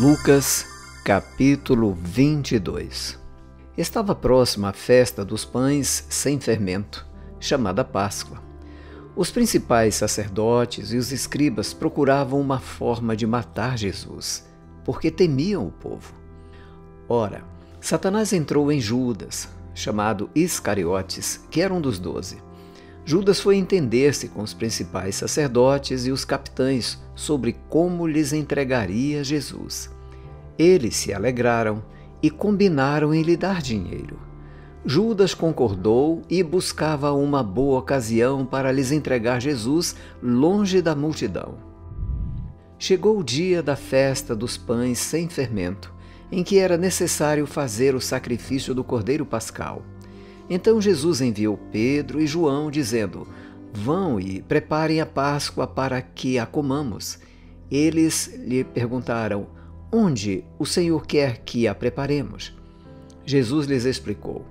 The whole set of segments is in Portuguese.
Lucas, capítulo 22. Estava próxima a festa dos pães sem fermento, chamada Páscoa. Os principais sacerdotes e os escribas procuravam uma forma de matar Jesus, porque temiam o povo. Ora, Satanás entrou em Judas, chamado Iscariotes, que era um dos 12. Judas foi entender-se com os principais sacerdotes e os capitães sobre como lhes entregaria Jesus. Eles se alegraram e combinaram em lhe dar dinheiro. Judas concordou e buscava uma boa ocasião para lhes entregar Jesus longe da multidão. Chegou o dia da festa dos pães sem fermento, em que era necessário fazer o sacrifício do cordeiro pascal. Então Jesus enviou Pedro e João, dizendo: Vão e preparem a Páscoa para que a comamos. Eles lhe perguntaram: Onde o Senhor quer que a preparemos? Jesus lhes explicou: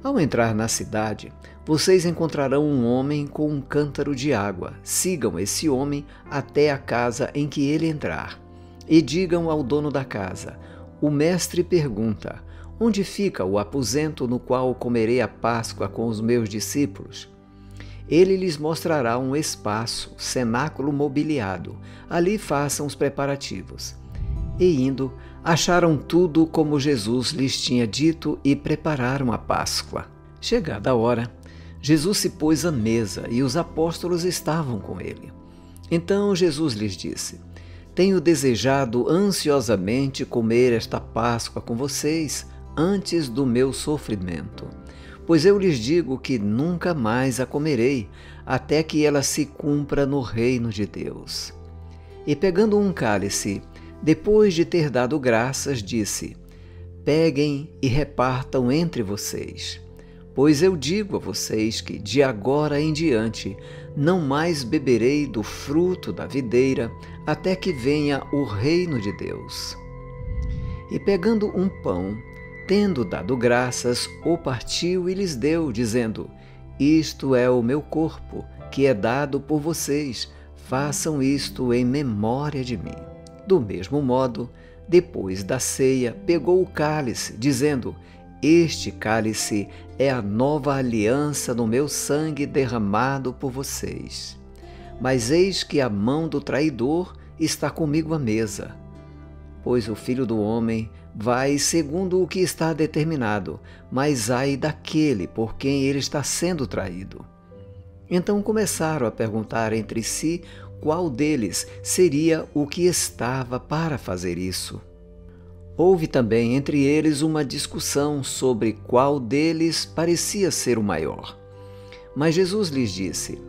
Ao entrar na cidade, vocês encontrarão um homem com um cântaro de água. Sigam esse homem até a casa em que ele entrar. E digam ao dono da casa: O mestre pergunta: Onde fica o aposento no qual comerei a Páscoa com os meus discípulos? Ele lhes mostrará um espaço, cenáculo mobiliado. Ali façam os preparativos. E indo, acharam tudo como Jesus lhes tinha dito e prepararam a Páscoa. Chegada a hora, Jesus se pôs à mesa e os apóstolos estavam com ele. Então Jesus lhes disse: Tenho desejado ansiosamente comer esta Páscoa com vocês antes do meu sofrimento. Pois eu lhes digo que nunca mais a comerei, até que ela se cumpra no reino de Deus. E pegando um cálice, depois de ter dado graças, disse: Peguem e repartam entre vocês. Pois eu digo a vocês que de agora em diante não mais beberei do fruto da videira, até que venha o reino de Deus. E pegando um pão, tendo dado graças, o partiu e lhes deu, dizendo: Isto é o meu corpo, que é dado por vocês. Façam isto em memória de mim. Do mesmo modo, depois da ceia, pegou o cálice, dizendo: Este cálice é a nova aliança no meu sangue derramado por vocês. Mas eis que a mão do traidor está comigo à mesa. Pois o Filho do Homem vai segundo o que está determinado, mas ai daquele por quem ele está sendo traído. Então começaram a perguntar entre si qual deles seria o que estava para fazer isso. Houve também entre eles uma discussão sobre qual deles parecia ser o maior. Mas Jesus lhes disse: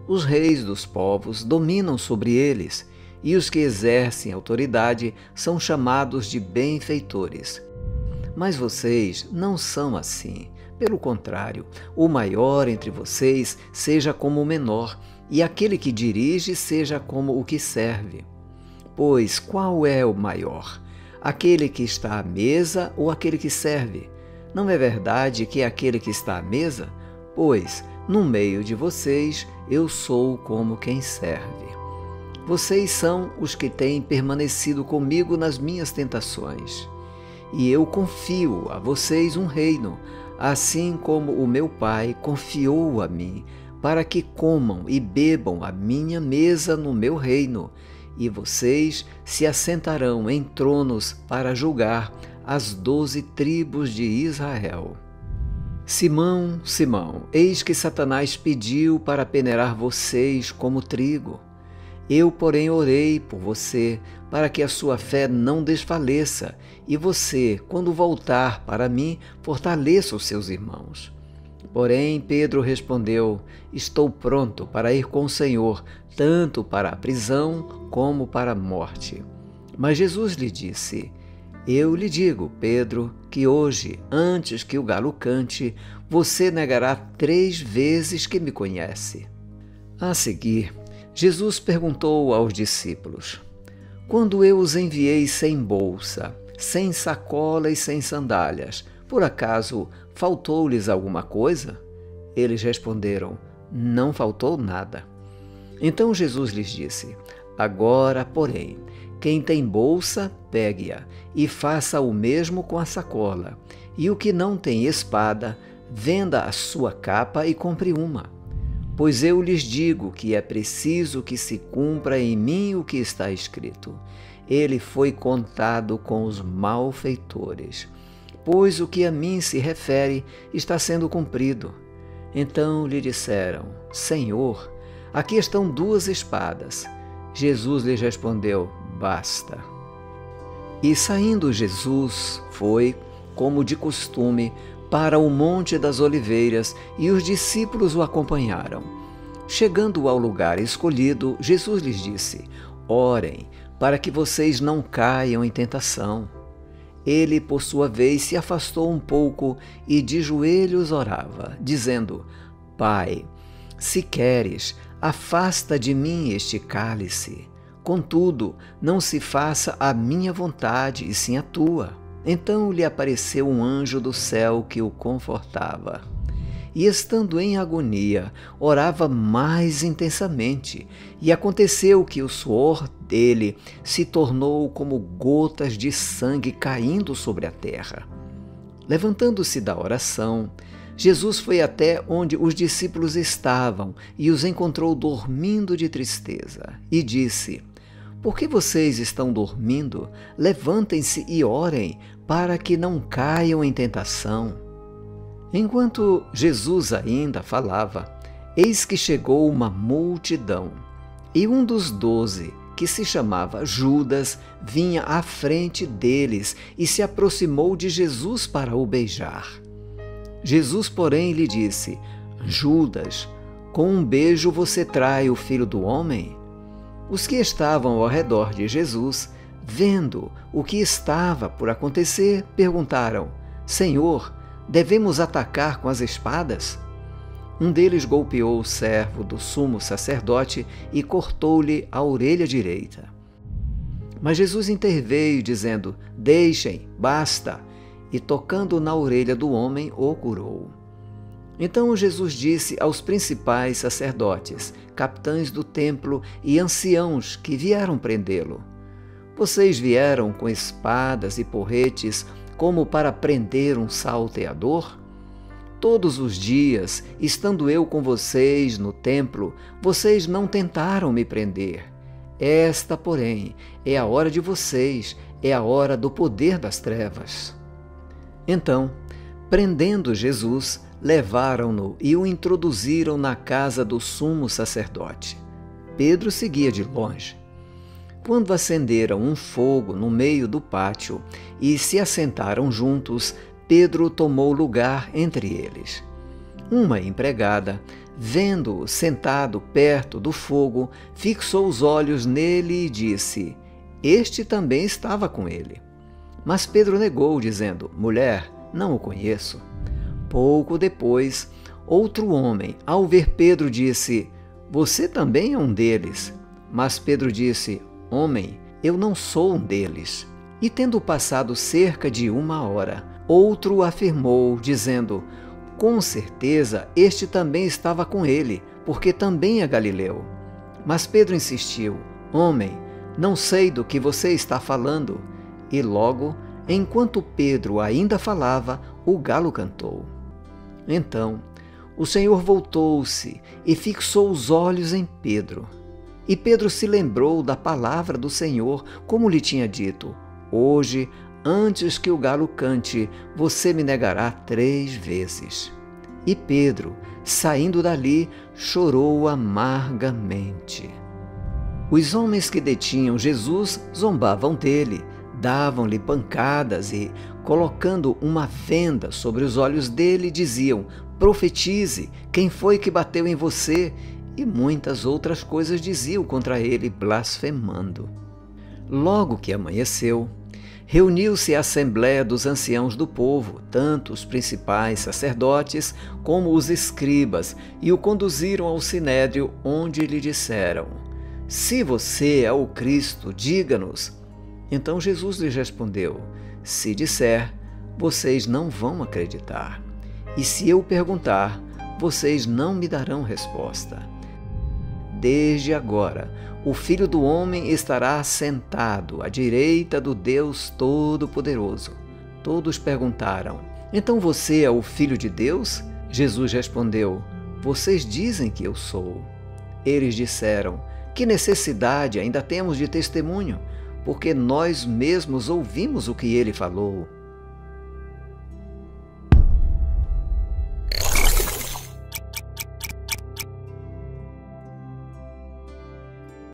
Os reis dos povos dominam sobre eles, e os que exercem autoridade são chamados de benfeitores. Mas vocês não são assim. Pelo contrário, o maior entre vocês seja como o menor, e aquele que dirige seja como o que serve. Pois qual é o maior? Aquele que está à mesa ou aquele que serve? Não é verdade que é aquele que está à mesa? Pois, no meio de vocês, eu sou como quem serve. Vocês são os que têm permanecido comigo nas minhas tentações. E eu confio a vocês um reino, assim como o meu Pai confiou a mim, para que comam e bebam à minha mesa no meu reino, e vocês se assentarão em tronos para julgar as 12 tribos de Israel. Simão, Simão, eis que Satanás pediu para peneirar vocês como trigo. Eu, porém, orei por você, para que a sua fé não desfaleça, e você, quando voltar para mim, fortaleça os seus irmãos. Porém, Pedro respondeu: Estou pronto para ir com o Senhor, tanto para a prisão como para a morte. Mas Jesus lhe disse: Eu lhe digo, Pedro, que hoje, antes que o galo cante, você negará 3 vezes que me conhece. A seguir, Jesus perguntou aos discípulos: Quando eu os enviei sem bolsa, sem sacola e sem sandálias, por acaso faltou-lhes alguma coisa? Eles responderam: Não faltou nada. Então Jesus lhes disse: Agora, porém, quem tem bolsa, pegue-a, e faça o mesmo com a sacola. E o que não tem espada, venda a sua capa e compre uma. Pois eu lhes digo que é preciso que se cumpra em mim o que está escrito. Ele foi contado com os malfeitores. Pois o que a mim se refere está sendo cumprido. Então lhe disseram: Senhor, aqui estão 2 espadas. Jesus lhes respondeu: basta. E saindo Jesus, foi, como de costume, para o Monte das Oliveiras, e os discípulos o acompanharam. Chegando ao lugar escolhido, Jesus lhes disse: Orem, para que vocês não caiam em tentação. Ele, por sua vez, se afastou um pouco e de joelhos orava, dizendo: Pai, se queres, afasta de mim este cálice. Contudo, não se faça a minha vontade, e sim a tua. Então lhe apareceu um anjo do céu que o confortava. E estando em agonia, orava mais intensamente, e aconteceu que o suor dele se tornou como gotas de sangue caindo sobre a terra. Levantando-se da oração, Jesus foi até onde os discípulos estavam e os encontrou dormindo de tristeza, e disse: Por que vocês estão dormindo? Levantem-se e orem, para que não caiam em tentação. Enquanto Jesus ainda falava, eis que chegou uma multidão, e um dos 12, que se chamava Judas, vinha à frente deles e se aproximou de Jesus para o beijar. Jesus, porém, lhe disse: Judas, com um beijo você trai o Filho do Homem? Os que estavam ao redor de Jesus, vendo o que estava por acontecer, perguntaram: Senhor, devemos atacar com as espadas? Um deles golpeou o servo do sumo sacerdote e cortou-lhe a orelha direita. Mas Jesus interveio, dizendo: Deixem, basta, e tocando na orelha do homem, o curou. Então Jesus disse aos principais sacerdotes, capitães do templo e anciãos que vieram prendê-lo: Vocês vieram com espadas e porretes como para prender um salteador? Todos os dias, estando eu com vocês no templo, vocês não tentaram me prender. Esta, porém, é a hora de vocês, é a hora do poder das trevas. Então, prendendo Jesus, levaram-no e o introduziram na casa do sumo sacerdote. Pedro seguia de longe. Quando acenderam um fogo no meio do pátio e se assentaram juntos, Pedro tomou lugar entre eles. Uma empregada, vendo-o sentado perto do fogo, fixou os olhos nele e disse: Este também estava com ele. Mas Pedro negou, dizendo: Mulher, não o conheço. Pouco depois, outro homem, ao ver Pedro, disse: Você também é um deles. Mas Pedro disse: Homem, eu não sou um deles. E tendo passado cerca de 1 hora, outro afirmou, dizendo: Com certeza este também estava com ele, porque também é galileu. Mas Pedro insistiu: Homem, não sei do que você está falando. E logo, enquanto Pedro ainda falava, o galo cantou. Então, o Senhor voltou-se e fixou os olhos em Pedro. E Pedro se lembrou da palavra do Senhor, como lhe tinha dito: Hoje, antes que o galo cante, você me negará 3 vezes. E Pedro, saindo dali, chorou amargamente. Os homens que detinham Jesus zombavam dele, davam-lhe pancadas e, colocando uma venda sobre os olhos dele, diziam: Profetize, quem foi que bateu em você? E muitas outras coisas diziam contra ele, blasfemando. Logo que amanheceu, reuniu-se a assembléia dos anciãos do povo, tanto os principais sacerdotes como os escribas, e o conduziram ao sinédrio, onde lhe disseram: Se você é o Cristo, diga-nos. Então Jesus lhes respondeu: Se disser, vocês não vão acreditar. E se eu perguntar, vocês não me darão resposta. desde agora, o Filho do Homem estará sentado à direita do Deus Todo-Poderoso. Todos perguntaram: então você é o Filho de Deus? Jesus respondeu: vocês dizem que eu sou. Eles disseram: que necessidade ainda temos de testemunho? Porque nós mesmos ouvimos o que ele falou.